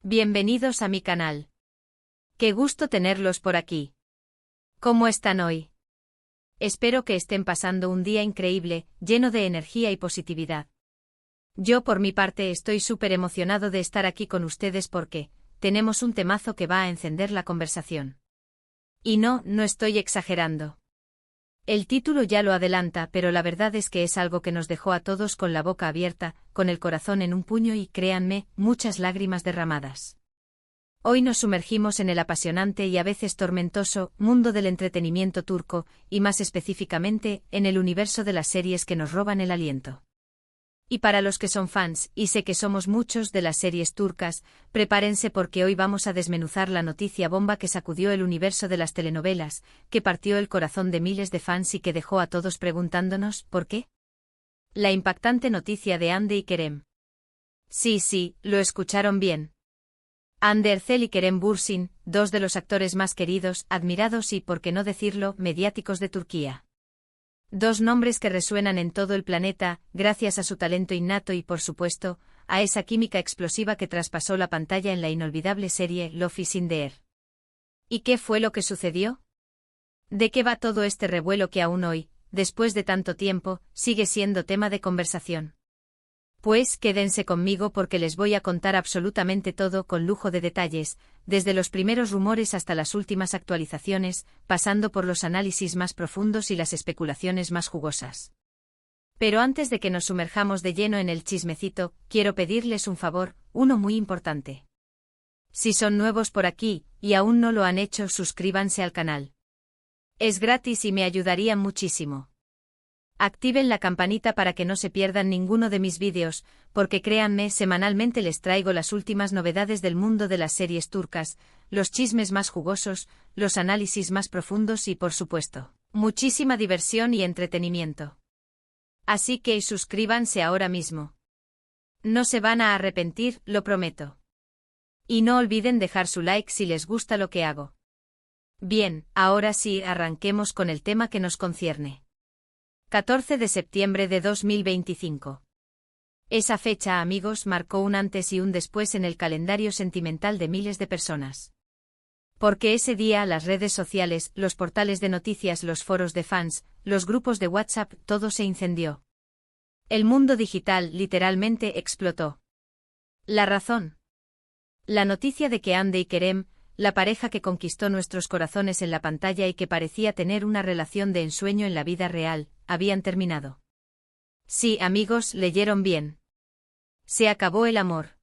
Bienvenidos a mi canal. Qué gusto tenerlos por aquí. ¿Cómo están hoy? Espero que estén pasando un día increíble, lleno de energía y positividad. Yo por mi parte estoy súper emocionado de estar aquí con ustedes porque tenemos un temazo que va a encender la conversación. Y no estoy exagerando. El título ya lo adelanta, pero la verdad es que es algo que nos dejó a todos con la boca abierta, con el corazón en un puño y, créanme, muchas lágrimas derramadas. Hoy nos sumergimos en el apasionante y a veces tormentoso mundo del entretenimiento turco, y más específicamente, en el universo de las series que nos roban el aliento. Y para los que son fans, y sé que somos muchos de las series turcas, prepárense porque hoy vamos a desmenuzar la noticia bomba que sacudió el universo de las telenovelas, que partió el corazón de miles de fans y que dejó a todos preguntándonos ¿por qué? La impactante noticia de Hande y Kerem. Sí, lo escucharon bien. Hande Erçel y Kerem Bürsin, dos de los actores más queridos, admirados y, por qué no decirlo, mediáticos de Turquía. Dos nombres que resuenan en todo el planeta, gracias a su talento innato y, por supuesto, a esa química explosiva que traspasó la pantalla en la inolvidable serie Love is in the Air. ¿Y qué fue lo que sucedió? ¿De qué va todo este revuelo que aún hoy, después de tanto tiempo, sigue siendo tema de conversación? Pues quédense conmigo porque les voy a contar absolutamente todo con lujo de detalles, desde los primeros rumores hasta las últimas actualizaciones, pasando por los análisis más profundos y las especulaciones más jugosas. Pero antes de que nos sumerjamos de lleno en el chismecito, quiero pedirles un favor, uno muy importante. Si son nuevos por aquí, y aún no lo han hecho, suscríbanse al canal. Es gratis y me ayudarían muchísimo. Activen la campanita para que no se pierdan ninguno de mis vídeos, porque créanme, semanalmente les traigo las últimas novedades del mundo de las series turcas, los chismes más jugosos, los análisis más profundos y, por supuesto, muchísima diversión y entretenimiento. Así que suscríbanse ahora mismo. No se van a arrepentir, lo prometo. Y no olviden dejar su like si les gusta lo que hago. Bien, ahora sí, arranquemos con el tema que nos concierne. 14 de septiembre de 2025. Esa fecha, amigos, marcó un antes y un después en el calendario sentimental de miles de personas. Porque ese día las redes sociales, los portales de noticias, los foros de fans, los grupos de WhatsApp, todo se incendió. El mundo digital literalmente explotó. ¿La razón? La noticia de que Hande y Kerem, la pareja que conquistó nuestros corazones en la pantalla y que parecía tener una relación de ensueño en la vida real, habían terminado. Sí, amigos, leyeron bien. Se acabó el amor.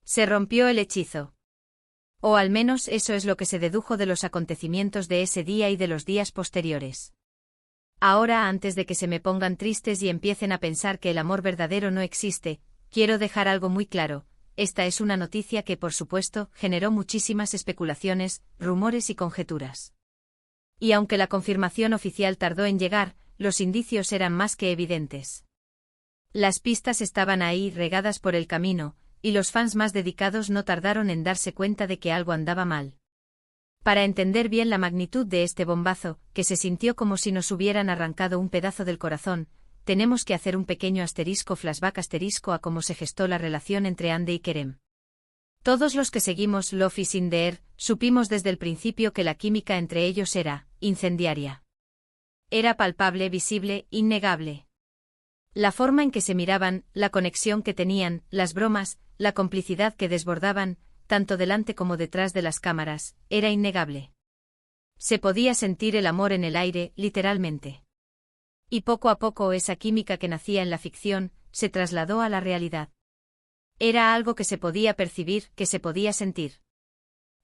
Se rompió el hechizo. O al menos eso es lo que se dedujo de los acontecimientos de ese día y de los días posteriores. Ahora, antes de que se me pongan tristes y empiecen a pensar que el amor verdadero no existe, quiero dejar algo muy claro. Esta es una noticia que, por supuesto, generó muchísimas especulaciones, rumores y conjeturas. Y aunque la confirmación oficial tardó en llegar, los indicios eran más que evidentes. Las pistas estaban ahí, regadas por el camino, y los fans más dedicados no tardaron en darse cuenta de que algo andaba mal. Para entender bien la magnitud de este bombazo, que se sintió como si nos hubieran arrancado un pedazo del corazón, tenemos que hacer un pequeño flashback a cómo se gestó la relación entre Hande y Kerem. Todos los que seguimos Love is in the Air, supimos desde el principio que la química entre ellos era incendiaria. Era palpable, visible, innegable. La forma en que se miraban, la conexión que tenían, las bromas, la complicidad que desbordaban, tanto delante como detrás de las cámaras, era innegable. Se podía sentir el amor en el aire, literalmente. Y poco a poco esa química que nacía en la ficción, se trasladó a la realidad. Era algo que se podía percibir, que se podía sentir.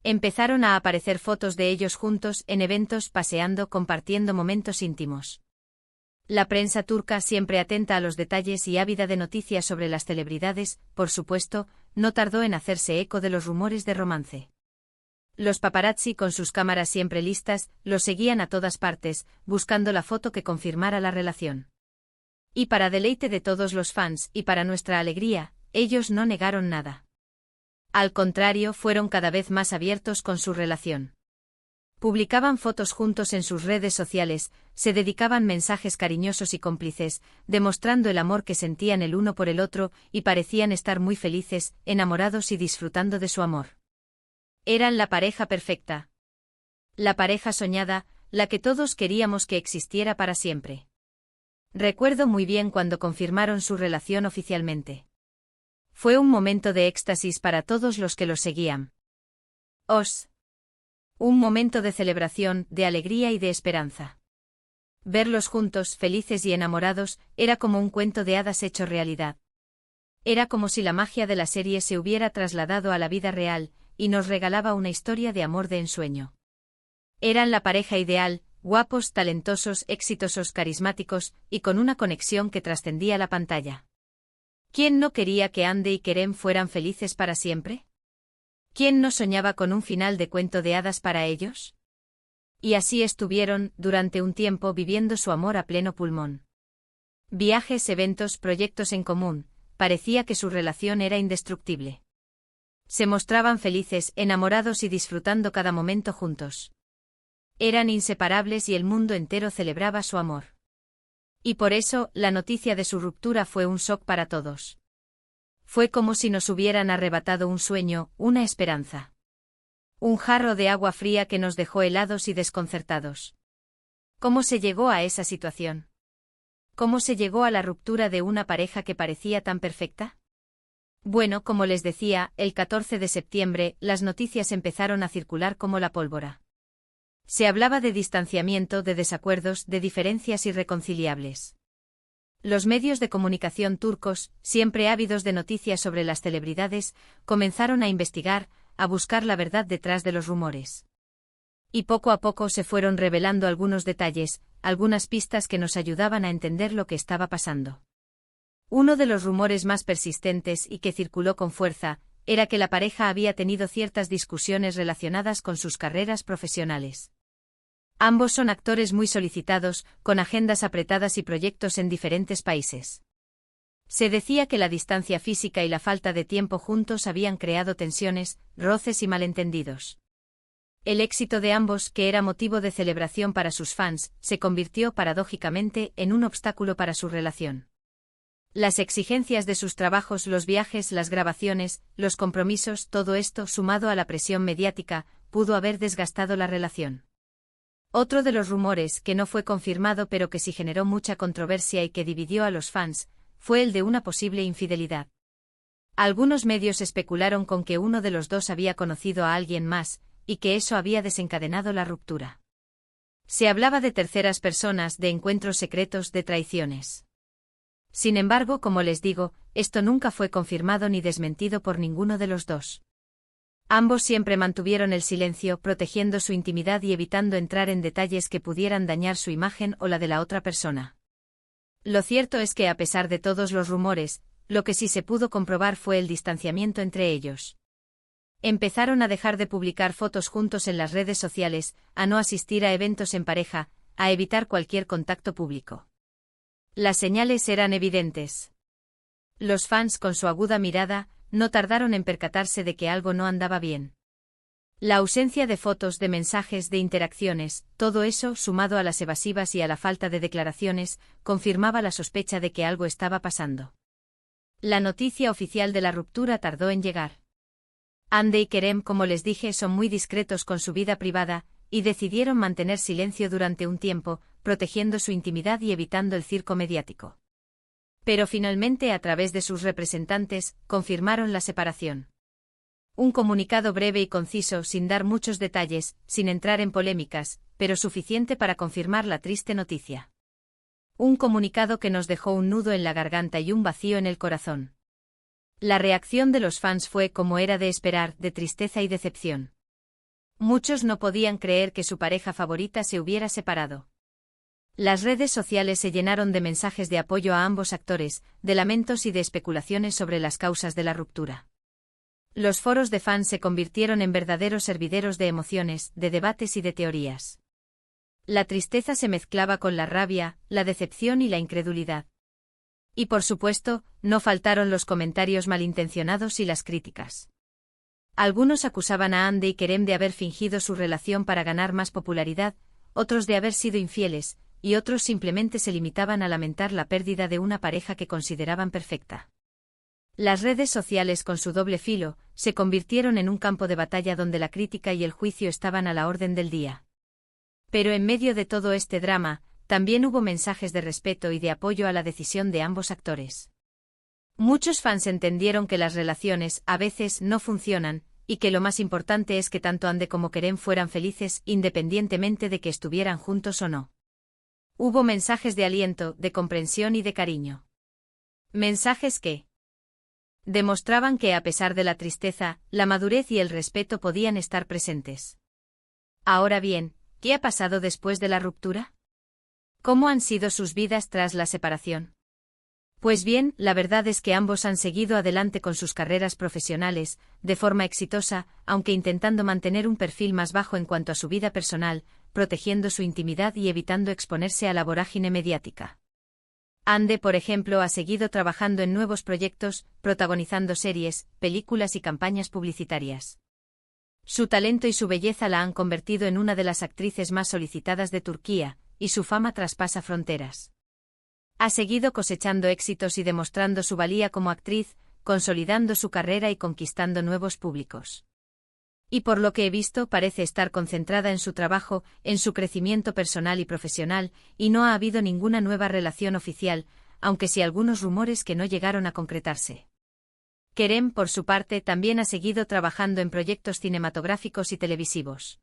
Empezaron a aparecer fotos de ellos juntos, en eventos, paseando, compartiendo momentos íntimos. La prensa turca, siempre atenta a los detalles y ávida de noticias sobre las celebridades, por supuesto, no tardó en hacerse eco de los rumores de romance. Los paparazzi, con sus cámaras siempre listas, los seguían a todas partes, buscando la foto que confirmara la relación. Y para deleite de todos los fans, y para nuestra alegría, ellos no negaron nada. Al contrario, fueron cada vez más abiertos con su relación. Publicaban fotos juntos en sus redes sociales, se dedicaban mensajes cariñosos y cómplices, demostrando el amor que sentían el uno por el otro, y parecían estar muy felices, enamorados y disfrutando de su amor. Eran la pareja perfecta. La pareja soñada, la que todos queríamos que existiera para siempre. Recuerdo muy bien cuando confirmaron su relación oficialmente. Fue un momento de éxtasis para todos los que los seguían. Un momento de celebración, de alegría y de esperanza. Verlos juntos, felices y enamorados, era como un cuento de hadas hecho realidad. Era como si la magia de la serie se hubiera trasladado a la vida real, y nos regalaba una historia de amor de ensueño. Eran la pareja ideal, guapos, talentosos, exitosos, carismáticos, y con una conexión que trascendía la pantalla. ¿Quién no quería que Andy y Kerem fueran felices para siempre? ¿Quién no soñaba con un final de cuento de hadas para ellos? Y así estuvieron, durante un tiempo, viviendo su amor a pleno pulmón. Viajes, eventos, proyectos en común, parecía que su relación era indestructible. Se mostraban felices, enamorados y disfrutando cada momento juntos. Eran inseparables y el mundo entero celebraba su amor. Y por eso, la noticia de su ruptura fue un shock para todos. Fue como si nos hubieran arrebatado un sueño, una esperanza. Un jarro de agua fría que nos dejó helados y desconcertados. ¿Cómo se llegó a esa situación? ¿Cómo se llegó a la ruptura de una pareja que parecía tan perfecta? Bueno, como les decía, el 14 de septiembre, las noticias empezaron a circular como la pólvora. Se hablaba de distanciamiento, de desacuerdos, de diferencias irreconciliables. Los medios de comunicación turcos, siempre ávidos de noticias sobre las celebridades, comenzaron a investigar, a buscar la verdad detrás de los rumores. Y poco a poco se fueron revelando algunos detalles, algunas pistas que nos ayudaban a entender lo que estaba pasando. Uno de los rumores más persistentes y que circuló con fuerza, era que la pareja había tenido ciertas discusiones relacionadas con sus carreras profesionales. Ambos son actores muy solicitados, con agendas apretadas y proyectos en diferentes países. Se decía que la distancia física y la falta de tiempo juntos habían creado tensiones, roces y malentendidos. El éxito de ambos, que era motivo de celebración para sus fans, se convirtió paradójicamente en un obstáculo para su relación. Las exigencias de sus trabajos, los viajes, las grabaciones, los compromisos, todo esto, sumado a la presión mediática, pudo haber desgastado la relación. Otro de los rumores, que no fue confirmado pero que sí generó mucha controversia y que dividió a los fans, fue el de una posible infidelidad. Algunos medios especularon con que uno de los dos había conocido a alguien más, y que eso había desencadenado la ruptura. Se hablaba de terceras personas, de encuentros secretos, de traiciones. Sin embargo, como les digo, esto nunca fue confirmado ni desmentido por ninguno de los dos. Ambos siempre mantuvieron el silencio, protegiendo su intimidad y evitando entrar en detalles que pudieran dañar su imagen o la de la otra persona. Lo cierto es que a pesar de todos los rumores, lo que sí se pudo comprobar fue el distanciamiento entre ellos. Empezaron a dejar de publicar fotos juntos en las redes sociales, a no asistir a eventos en pareja, a evitar cualquier contacto público. Las señales eran evidentes. Los fans, con su aguda mirada, no tardaron en percatarse de que algo no andaba bien. La ausencia de fotos, de mensajes, de interacciones, todo eso, sumado a las evasivas y a la falta de declaraciones, confirmaba la sospecha de que algo estaba pasando. La noticia oficial de la ruptura tardó en llegar. Hande y Kerem, como les dije, son muy discretos con su vida privada, y decidieron mantener silencio durante un tiempo, protegiendo su intimidad y evitando el circo mediático. Pero finalmente, a través de sus representantes, confirmaron la separación. Un comunicado breve y conciso, sin dar muchos detalles, sin entrar en polémicas, pero suficiente para confirmar la triste noticia. Un comunicado que nos dejó un nudo en la garganta y un vacío en el corazón. La reacción de los fans fue, como era de esperar, de tristeza y decepción. Muchos no podían creer que su pareja favorita se hubiera separado. Las redes sociales se llenaron de mensajes de apoyo a ambos actores, de lamentos y de especulaciones sobre las causas de la ruptura. Los foros de fans se convirtieron en verdaderos hervideros de emociones, de debates y de teorías. La tristeza se mezclaba con la rabia, la decepción y la incredulidad. Y por supuesto, no faltaron los comentarios malintencionados y las críticas. Algunos acusaban a Hande y Kerem de haber fingido su relación para ganar más popularidad, otros de haber sido infieles, y otros simplemente se limitaban a lamentar la pérdida de una pareja que consideraban perfecta. Las redes sociales con su doble filo se convirtieron en un campo de batalla donde la crítica y el juicio estaban a la orden del día. Pero en medio de todo este drama, también hubo mensajes de respeto y de apoyo a la decisión de ambos actores. Muchos fans entendieron que las relaciones, a veces, no funcionan, y que lo más importante es que tanto Hande como Kerem fueran felices independientemente de que estuvieran juntos o no. Hubo mensajes de aliento, de comprensión y de cariño. Mensajes que demostraban que a pesar de la tristeza, la madurez y el respeto podían estar presentes. Ahora bien, ¿qué ha pasado después de la ruptura? ¿Cómo han sido sus vidas tras la separación? Pues bien, la verdad es que ambos han seguido adelante con sus carreras profesionales, de forma exitosa, aunque intentando mantener un perfil más bajo en cuanto a su vida personal, protegiendo su intimidad y evitando exponerse a la vorágine mediática. Hande, por ejemplo, ha seguido trabajando en nuevos proyectos, protagonizando series, películas y campañas publicitarias. Su talento y su belleza la han convertido en una de las actrices más solicitadas de Turquía, y su fama traspasa fronteras. Ha seguido cosechando éxitos y demostrando su valía como actriz, consolidando su carrera y conquistando nuevos públicos. Y por lo que he visto parece estar concentrada en su trabajo, en su crecimiento personal y profesional, y no ha habido ninguna nueva relación oficial, aunque sí algunos rumores que no llegaron a concretarse. Kerem, por su parte, también ha seguido trabajando en proyectos cinematográficos y televisivos.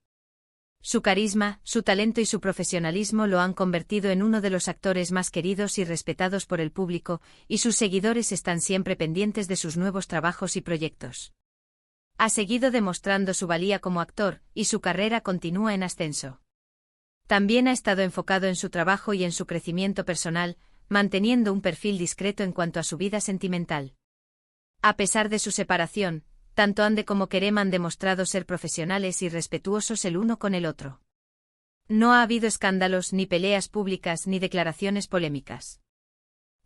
Su carisma, su talento y su profesionalismo lo han convertido en uno de los actores más queridos y respetados por el público, y sus seguidores están siempre pendientes de sus nuevos trabajos y proyectos. Ha seguido demostrando su valía como actor, y su carrera continúa en ascenso. También ha estado enfocado en su trabajo y en su crecimiento personal, manteniendo un perfil discreto en cuanto a su vida sentimental. A pesar de su separación, tanto Hande como Kerem han demostrado ser profesionales y respetuosos el uno con el otro. No ha habido escándalos, ni peleas públicas, ni declaraciones polémicas.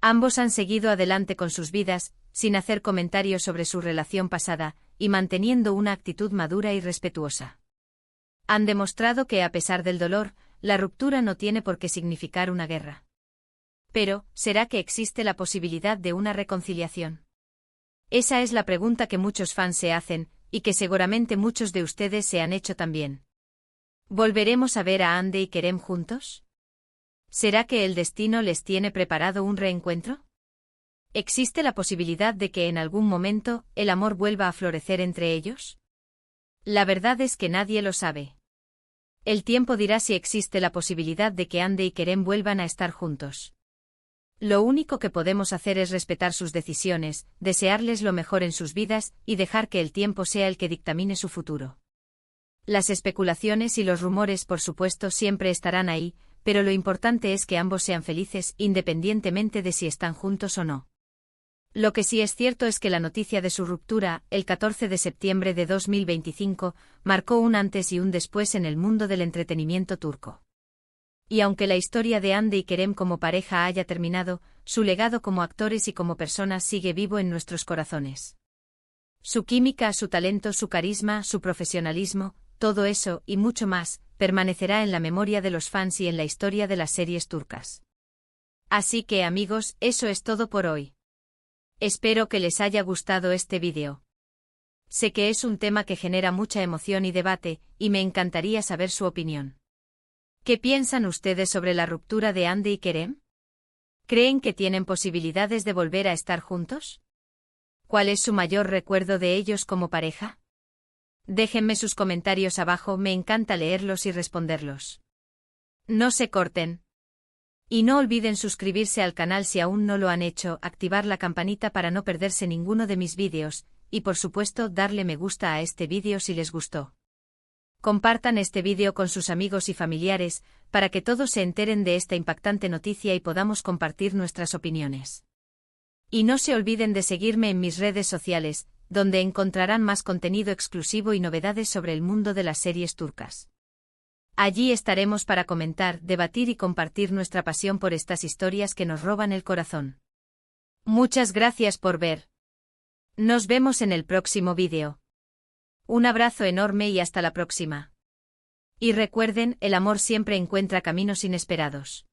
Ambos han seguido adelante con sus vidas, sin hacer comentarios sobre su relación pasada, y manteniendo una actitud madura y respetuosa. Han demostrado que a pesar del dolor, la ruptura no tiene por qué significar una guerra. Pero, ¿será que existe la posibilidad de una reconciliación? Esa es la pregunta que muchos fans se hacen, y que seguramente muchos de ustedes se han hecho también. ¿Volveremos a ver a Hande y Kerem juntos? ¿Será que el destino les tiene preparado un reencuentro? ¿Existe la posibilidad de que en algún momento el amor vuelva a florecer entre ellos? La verdad es que nadie lo sabe. El tiempo dirá si existe la posibilidad de que Hande y Kerem vuelvan a estar juntos. Lo único que podemos hacer es respetar sus decisiones, desearles lo mejor en sus vidas y dejar que el tiempo sea el que dictamine su futuro. Las especulaciones y los rumores, por supuesto, siempre estarán ahí, pero lo importante es que ambos sean felices independientemente de si están juntos o no. Lo que sí es cierto es que la noticia de su ruptura, el 14 de septiembre de 2025, marcó un antes y un después en el mundo del entretenimiento turco. Y aunque la historia de Hande y Kerem como pareja haya terminado, su legado como actores y como personas sigue vivo en nuestros corazones. Su química, su talento, su carisma, su profesionalismo, todo eso, y mucho más, permanecerá en la memoria de los fans y en la historia de las series turcas. Así que, amigos, eso es todo por hoy. Espero que les haya gustado este vídeo. Sé que es un tema que genera mucha emoción y debate, y me encantaría saber su opinión. ¿Qué piensan ustedes sobre la ruptura de Hande y Kerem? ¿Creen que tienen posibilidades de volver a estar juntos? ¿Cuál es su mayor recuerdo de ellos como pareja? Déjenme sus comentarios abajo, me encanta leerlos y responderlos. No se corten. Y no olviden suscribirse al canal si aún no lo han hecho, activar la campanita para no perderse ninguno de mis vídeos, y por supuesto darle me gusta a este vídeo si les gustó. Compartan este vídeo con sus amigos y familiares, para que todos se enteren de esta impactante noticia y podamos compartir nuestras opiniones. Y no se olviden de seguirme en mis redes sociales, donde encontrarán más contenido exclusivo y novedades sobre el mundo de las series turcas. Allí estaremos para comentar, debatir y compartir nuestra pasión por estas historias que nos roban el corazón. Muchas gracias por ver. Nos vemos en el próximo vídeo. Un abrazo enorme y hasta la próxima. Y recuerden, el amor siempre encuentra caminos inesperados.